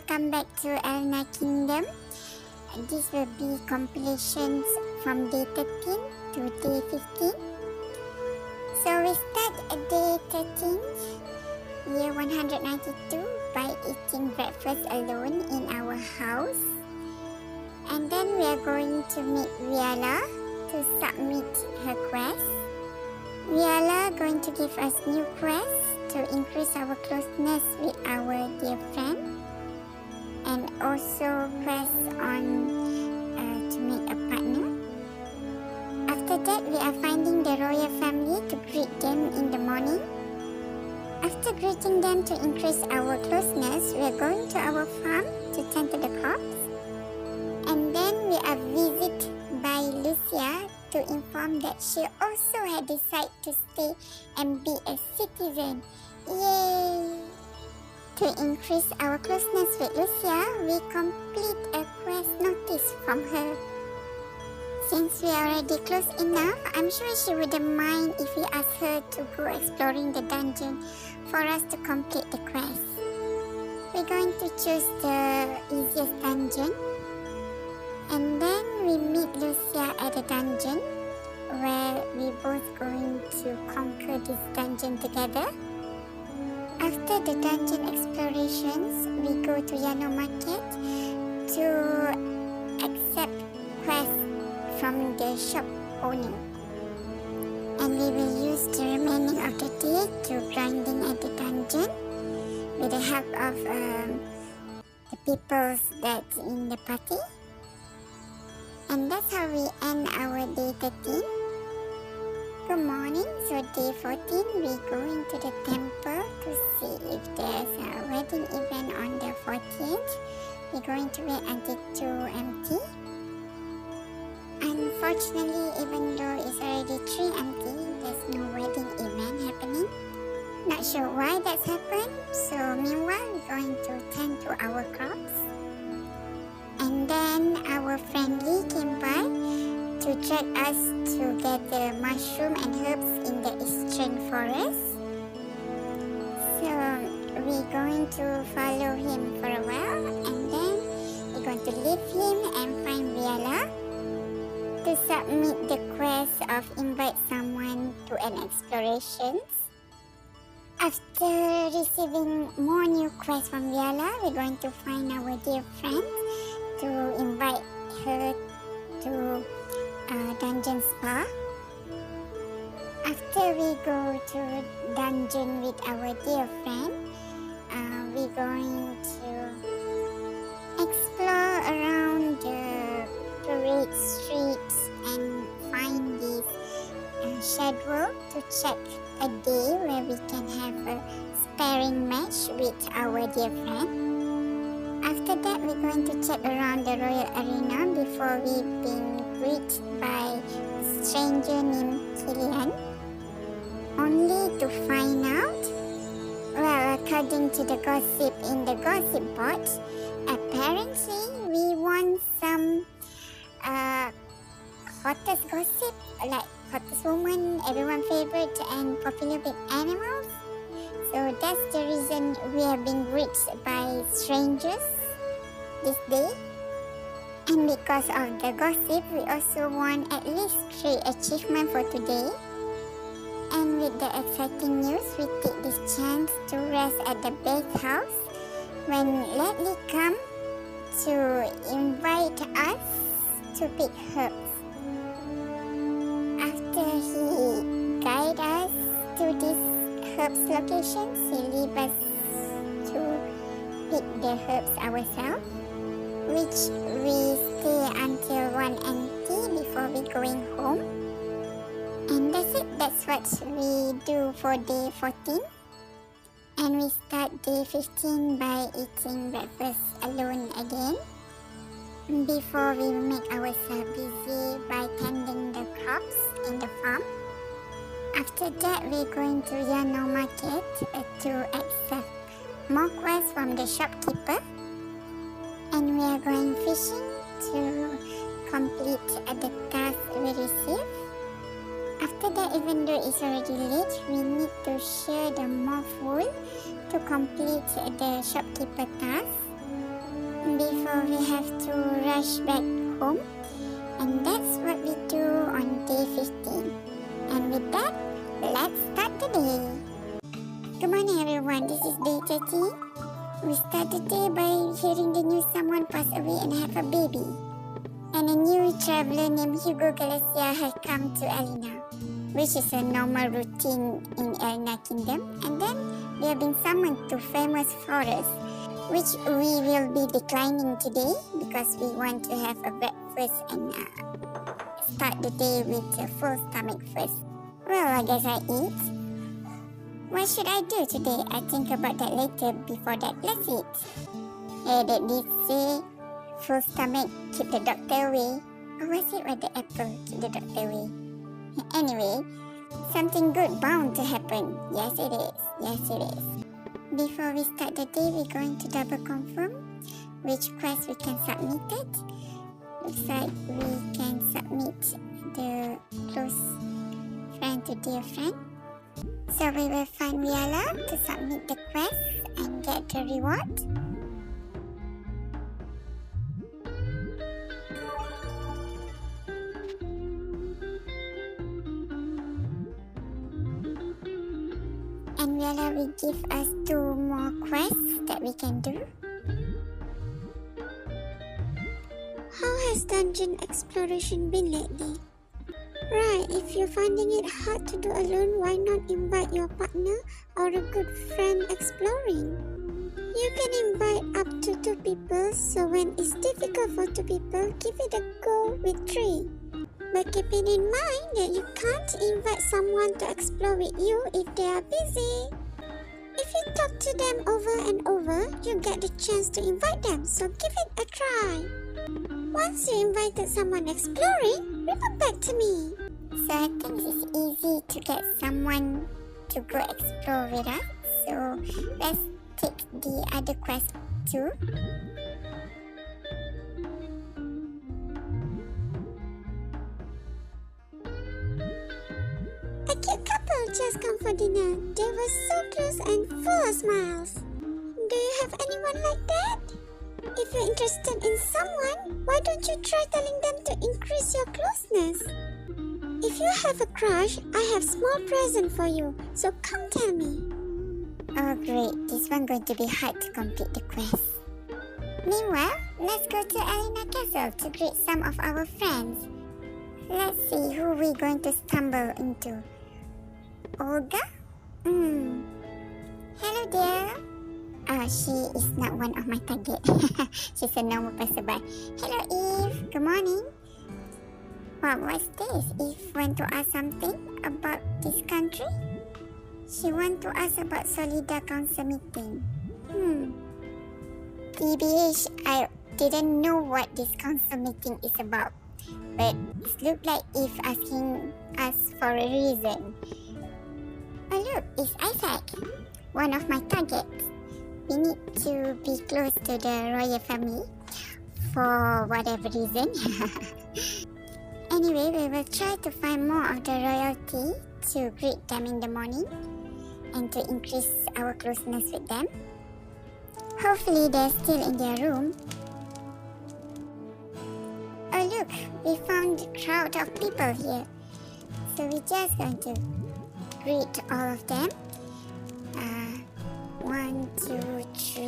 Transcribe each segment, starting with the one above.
welcome back to Elnea Kingdom. This will be compilations from day 13 to day 15. So we start at day 13, year 192 by eating breakfast alone in our house. And then we are going to meet Viala to submit her quest. Viala going to give us new quests to increase our closeness with our dear friend, and also quests on to make a partner. After that, we are finding the royal family to greet them in the morning. After greeting them to increase our closeness, we are going to our farm to tend to the crops. And then we are visited by Lucia to inform that she also had decided to stay and be a citizen. Yay! To increase our closeness with Lucia, we complete a quest notice from her. Since we are already close enough, I'm sure she wouldn't mind if we ask her to go exploring the dungeon for us to complete the quest. We're going to choose the easiest dungeon. And then we meet Lucia at the dungeon, where we both going to conquer this dungeon together. After the dungeon explorations, we go to Yano Market to accept quests from the shop owner. And we will use the remaining of the day to grinding at the dungeon with the help of the people that's in the party. And that's how we end our day 13. Good morning. So day 14, we going to the temple to see if there's a wedding event on the 14th. We're going to wait until 2 empty. Unfortunately, even though it's already 3 empty, there's no wedding event happening. Not sure why that's happened. So meanwhile, we're going to tend to our crops. And then our friend Lee came by to drag us to gather mushroom and herbs in the eastern forest. So we're going to follow him for a while, and then we're going to leave him and find Viala to submit the quest of invite someone to an exploration. After receiving more new quests from Viala, we're going to find our dear friend to invite her to dungeon spa. After we go to dungeon with our dear friend, we're going to explore around the parade streets and find this schedule to check a day where we can have a sparring match with our dear friend. After that, we're going to check around the royal arena before we've been greeted by a stranger named Killian, only to find out, well, according to the gossip in the gossip board, apparently we want some hottest gossip, like hottest woman, everyone favorite and popular with animals. So that's the reason we have been greeted by strangers this day. And because of the gossip, we also want at least 3 achievements for today. And with the exciting news, we take this chance to rest at the bakehouse when Ledley come to invite us to pick herbs. After he guide us to this herbs locations, he leave us to pick the herbs ourselves, which we stay until 1 empty before we going home. And that's it. That's what we do for day 14. And we start day 15 by eating breakfast alone again, before we make ourselves busy by tending the crops in the farm. After that, we're going to Yano Market to accept more quests from the shopkeeper. And we are going fishing to complete the task we received. After that, even though it's already late, we need to share the moth wool to complete the shopkeeper task. before we have to rush back home. And that's what we do on day 15. And with that, let's start the day. Good morning everyone, this is day 13. We start the day by hearing the news someone passed away and have a baby. And a new traveler named Hugo Galicia has come to Elnea, which is a normal routine in Elnea Kingdom. And then we have been summoned to famous forest, which we will be declining today because we want to have a breakfast and start the day with a full stomach first. Well, I guess I eat. What should I do today? I think about that later. Before that, let's eat. Hey, that did say full stomach, keep the doctor away. Or was it with the apple, keep the doctor away? Anyway, something good bound to happen. Yes, it is. Yes, it is. Before we start the day, we're going to double confirm which quest we can submit it. Looks like we can submit the close friend to dear friend. So we will find Viala to submit the quest and get the reward. And Viala will give us 2 more quests that we can do. How has dungeon exploration been lately? Right, if you're finding it hard to do alone, why not invite your partner or a good friend exploring? You can invite up to 2 people, so when it's difficult for 2 people, give it a go with 3. But keeping in mind that you can't invite someone to explore with you if they are busy. If you talk to them over and over, you get the chance to invite them, so give it a try. Once you invited someone exploring, report back to me. So I think it's easy to get someone to go explore with us. So let's take the other quest too. A cute couple just come for dinner. They were so close and full of smiles. Do you have anyone like that? If you're interested in someone, why don't you try telling them to increase your closeness? If you have a crush, I have small present for you, so come tell me. Oh great, this one going to be hard to complete the quest. Meanwhile, let's go to Elnea Castle to greet some of our friends. Let's see who we're going to stumble into. Olga? Hello dear. Oh, she is not one of my target. She's a normal passerby. Hello Eve, good morning. Wow, what's this? Eve want to ask something about this country? She want to ask about Solida Council meeting. TBH, I didn't know what this council meeting is about. But it looks like Eve asking us for a reason. Oh look, it's Isaac, one of my targets. We need to be close to the royal family for whatever reason. Anyway, we will try to find more of the royalty to greet them in the morning and to increase our closeness with them. Hopefully they're still in their room. Oh look, we found a crowd of people here. So we're just going to greet all of them. 1, 2, 3.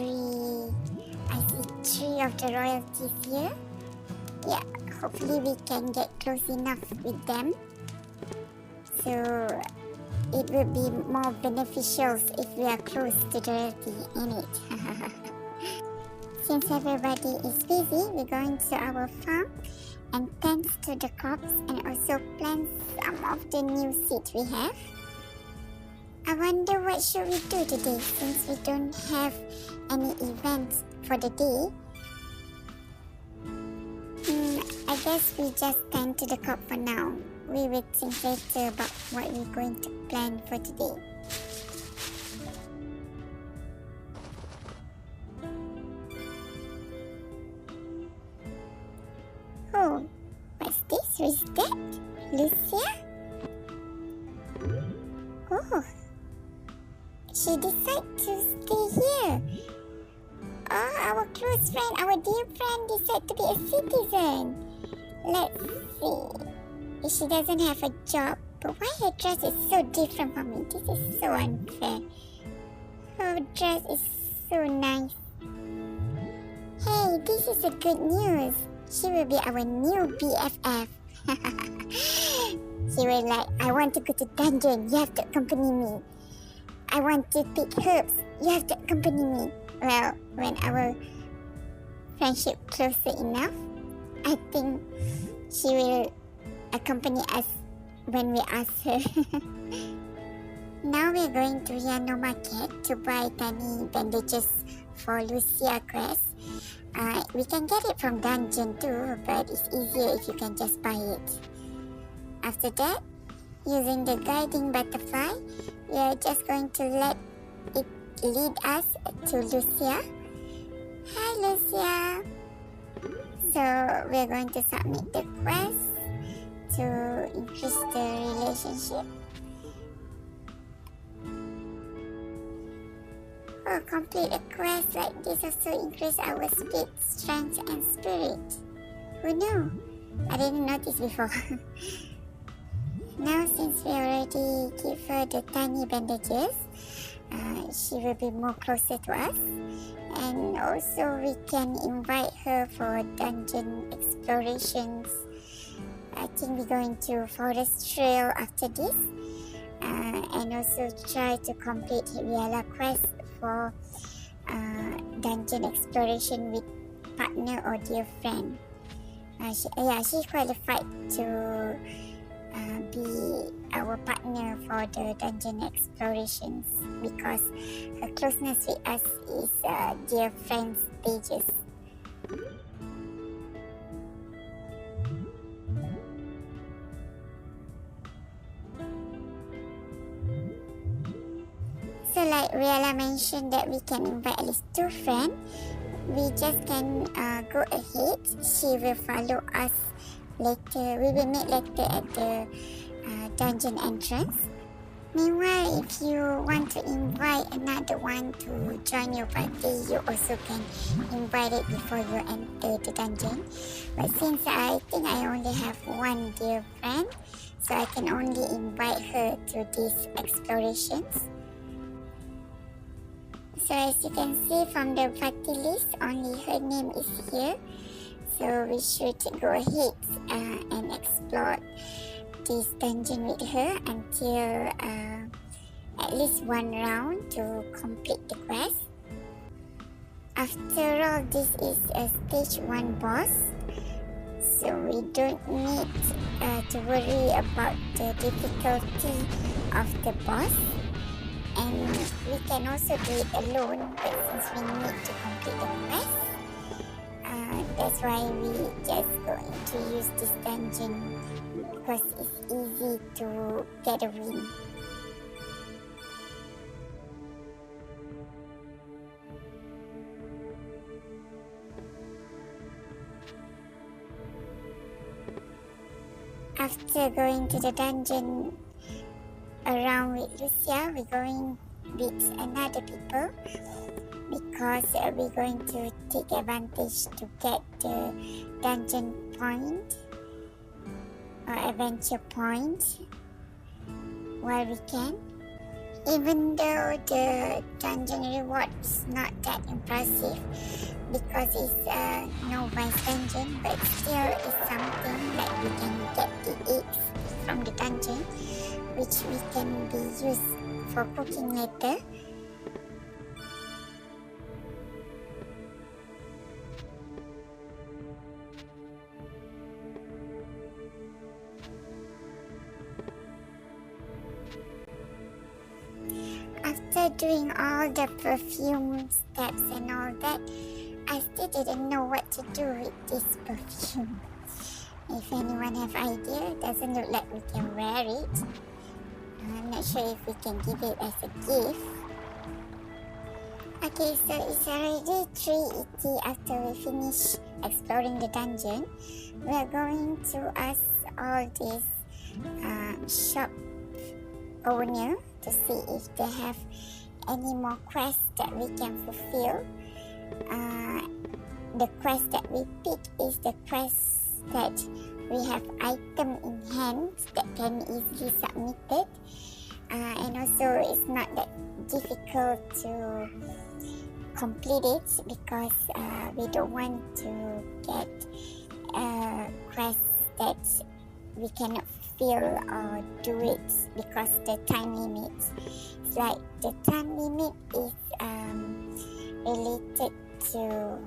I see 3 of the royalties here. Yeah, hopefully we can get close enough with them. So it will be more beneficial if we are close to the royalty in it. Since everybody is busy, we're going to our farm and tend to the crops and also plant some of the new seeds we have. I wonder what should we do today since we don't have any events for the day. I guess we just tend to the crop for now. We will think later about what we're going to plan for today. Oh, what's this? Who is that? Lucia? Oh, she decided to stay here. Oh, our close friend, our dear friend, decide to be a citizen. Let's see. She doesn't have a job, but why her dress is so different from me? This is so unfair. Her dress is so nice. Hey, this is a good news. She will be our new BFF. She will like, I want to go to dungeon, you have to accompany me. I want to pick herbs, you have to accompany me. Well, when our friendship closer enough, I think she will accompany us when we ask her. Now we're going to Yano Market to buy tiny bandages for Lucia quest. We can get it from dungeon too, but it's easier if you can just buy it. After that, using the guiding butterfly, we are just going to let it lead us to Lucia. Hi Lucia! So we're going to submit the quest to increase the relationship. Oh, complete a quest like this also increase our speed, strength and spirit. Who knew? I didn't notice before. Now since we already give her the tiny bandages, she will be more closer to us. And also we can invite her for dungeon explorations. I think we're going to Forest Trail after this. And also try to complete Riala quest for dungeon exploration with partner or dear friend. She qualified to be our partner for the dungeon explorations because her closeness with us is dear friends stages. So like Riala mentioned that we can invite at least 2 friends. We just can go ahead. She will follow us later. We will meet later at the dungeon entrance. Meanwhile, if you want to invite another one to join your party, you also can invite it before you enter the dungeon. But since I think I only have one dear friend, so I can only invite her to these explorations. So as you can see from the party list, only her name is here. So we should go ahead and explore this dungeon with her until at least 1 round to complete the quest. After all, this is a stage 1 boss. So we don't need to worry about the difficulty of the boss. And we can also do it alone, but since we need to complete the quest, that's why we just going to use this dungeon because it's easy to get a win. After going to the dungeon around with Lucia, we're going with another people because we're going to take advantage to get the dungeon point or adventure point while we can. Even though the dungeon reward is not that impressive because it's a novice dungeon, but still it's something that we can get the eggs from the dungeon, which we can be used for cooking later. After doing all the perfume steps and all that, I still didn't know what to do with this perfume. If anyone have idea, it doesn't look like we can wear it. I'm not sure if we can give it as a gift. Okay, so it's already 3:80 after we finish exploring the dungeon. We are going to ask all these shop owner to see if they have any more quests that we can fulfill. the quest that we pick is the quest that we have item in hand that can easily submitted, and also it's not that difficult to complete it because we don't want to get a quest that we cannot fill or do it because the time limit. It's like the time limit is related to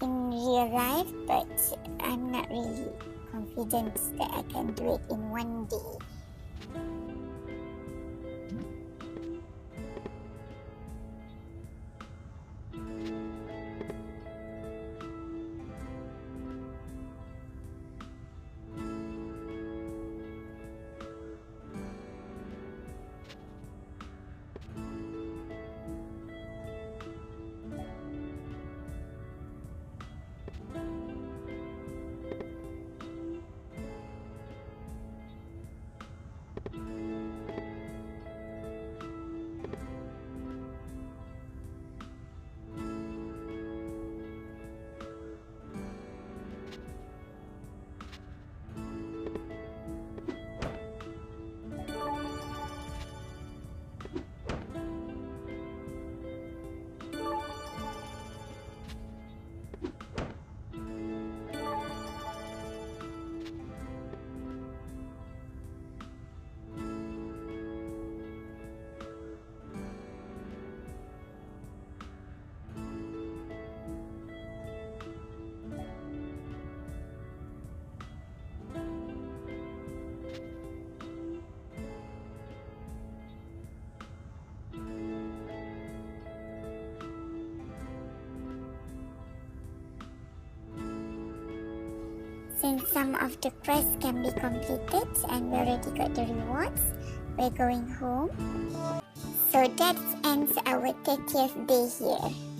in real life, but I'm not really confident that I can do it in one day. Since some of the quests can be completed and we already got the rewards, we're going home. So that ends our 30th day here.